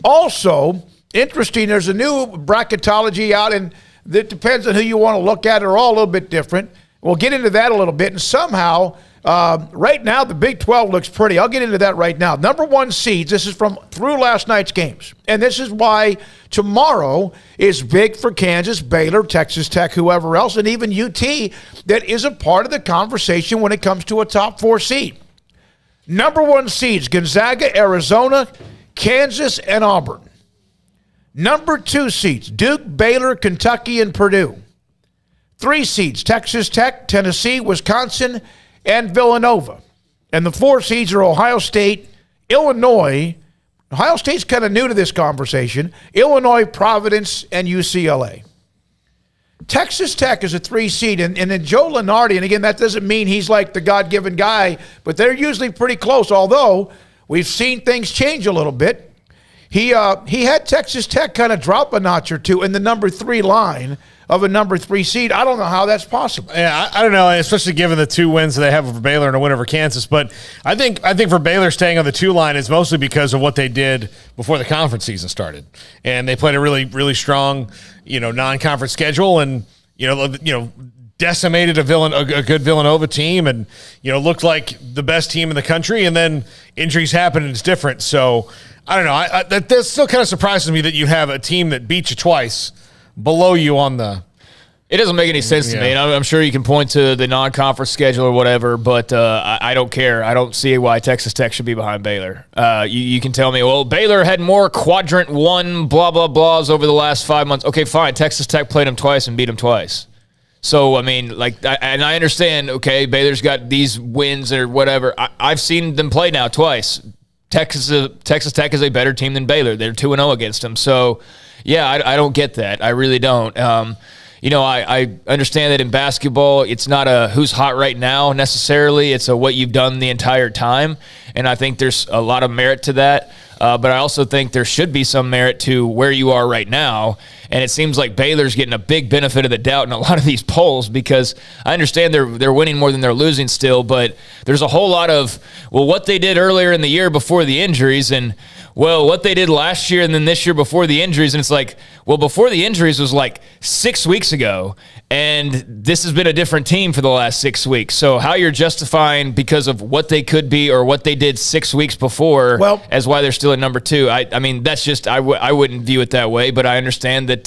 Also, interesting, there's a new bracketology out, and it depends on who you want to look at. They're all a little bit different. We'll get into that a little bit, and somehow, right now, the Big 12 looks pretty. I'll get into that right now. Number one seeds, this is from through last night's games, and this is why tomorrow is big for Kansas, Baylor, Texas Tech, whoever else, and even UT that is a part of the conversation when it comes to a top four seed. Number one seeds, Gonzaga, Arizona, Kansas, and Auburn. Number two seeds, Duke, Baylor, Kentucky, and Purdue. Three seeds, Texas Tech, Tennessee, Wisconsin, and Villanova. And the four seeds are Ohio State, Illinois. Ohio State's kind of new to this conversation. Illinois, Providence, and UCLA. Texas Tech is a three seed, and then Joe Lunardi, and again, that doesn't mean he's like the God-given guy, but they're usually pretty close, although we've seen things change a little bit. He had Texas Tech kind of drop a notch or two in the number three line of a number three seed. I don't know how that's possible. Yeah, I don't know, especially given the two wins that they have over Baylor and a win over Kansas. But I think for Baylor staying on the two line is mostly because of what they did before the conference season started, and they played a really strong, non-conference schedule, and decimated a good Villanova team, and looked like the best team in the country, and then injuries happen and it's different. So I don't know. That still kind of surprises me that you have a team that beat you twice below you on the. It doesn't make any sense to me. And I'm sure you can point to the non-conference schedule or whatever, but I don't care. I don't see why Texas Tech should be behind Baylor. You can tell me, well, Baylor had more quadrant one blah, blah, blahs over the last 5 months. Okay, fine. Texas Tech played them twice and beat them twice. So, I mean, and I understand, okay, Baylor's got these wins or whatever. I've seen them play now twice. Texas Tech is a better team than Baylor. They're 2-0 against them. So, yeah, I don't get that. I really don't. I understand that in basketball, it's not a who's hot right now necessarily. It's a what you've done the entire time, and I think there's a lot of merit to that. But I also think there should be some merit to where you are right now. And it seems like Baylor's getting a big benefit of the doubt in a lot of these polls, because I understand they're winning more than they're losing still, but there's a whole lot of, well, what they did earlier in the year before the injuries, and, well, what they did last year and then this year before the injuries. And it's like, well, before the injuries was like 6 weeks ago, and this has been a different team for the last 6 weeks. So how you're justifying because of what they could be or what they did 6 weeks before as why they're still at number two, I mean, that's just, I wouldn't view it that way, but I understand that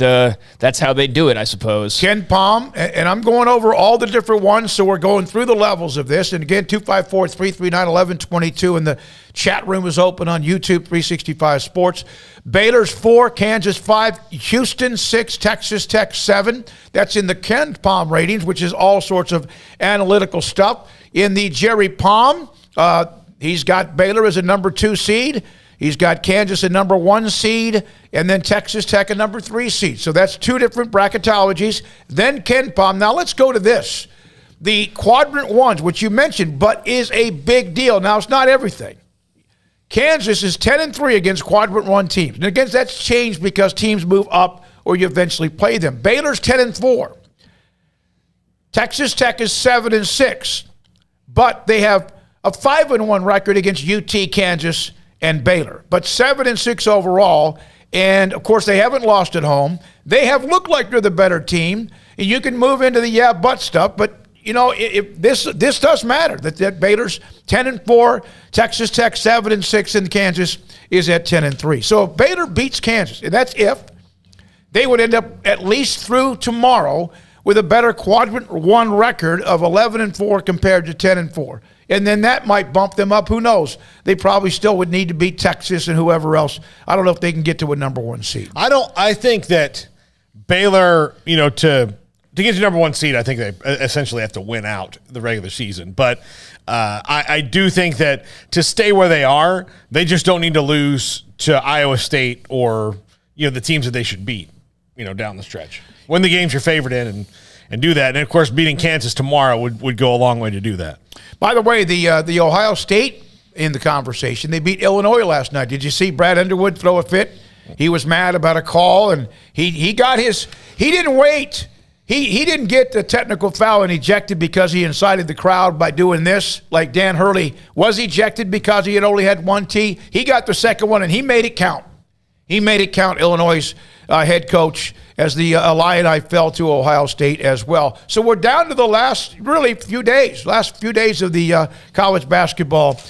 that's how they do it, I suppose. Ken Palm, and I'm going over all the different ones, so we're going through the levels of this. And again, 254-339-1122, and the chat room is open on YouTube, 365 Sports. Baylor's 4, Kansas 5, Houston 6, Texas Tech 7. That's in the Ken Palm ratings, which is all sorts of analytical stuff. In the Jerry Palm, he's got Baylor as a number 2 seed. He's got Kansas a number 1 seed, and then Texas Tech a number 3 seed. So that's two different bracketologies. Then Ken Palm. Now let's go to this. The quadrant ones, which you mentioned, but is a big deal. Now, it's not everything. Kansas is 10-3 against quadrant 1 teams. And again, that's changed because teams move up or you eventually play them. Baylor's 10-4. Texas Tech is 7-6. But they have a 5-1 record against UT, Kansas, and Baylor. But 7-6 overall. And, of course, they haven't lost at home. They have looked like they're the better team. And you can move into the yeah, but stuff, but this does matter, that Baylor's 10-4, Texas Tech 7-6, and Kansas is at 10-3. So if Baylor beats Kansas, and that's if, they would end up at least through tomorrow with a better quadrant 1 record of 11-4 compared to 10-4. And then that might bump them up. Who knows? They probably still would need to beat Texas and whoever else. I don't know if they can get to a number 1 seed. I think that Baylor, to get to number 1 seed, I think they essentially have to win out the regular season. But I do think that to stay where they are, they just don't need to lose to Iowa State or the teams that they should beat down the stretch. Win the games you're favored in and do that. And, of course, beating Kansas tomorrow would go a long way to do that. By the way, the Ohio State in the conversation, they beat Illinois last night. Did you see Brad Underwood throw a fit? He was mad about a call, and he got his – he didn't wait He didn't get the technical foul and ejected because he incited the crowd by doing this, like Dan Hurley was ejected because he had only had one tee. He got the second one, and he made it count. He made it count, Illinois' head coach, as the Illini fell to Ohio State as well. So we're down to the last few days of the college basketball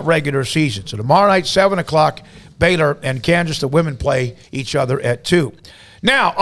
regular season. So tomorrow night, 7 o'clock, Baylor and Kansas, the women play each other at 2. Now,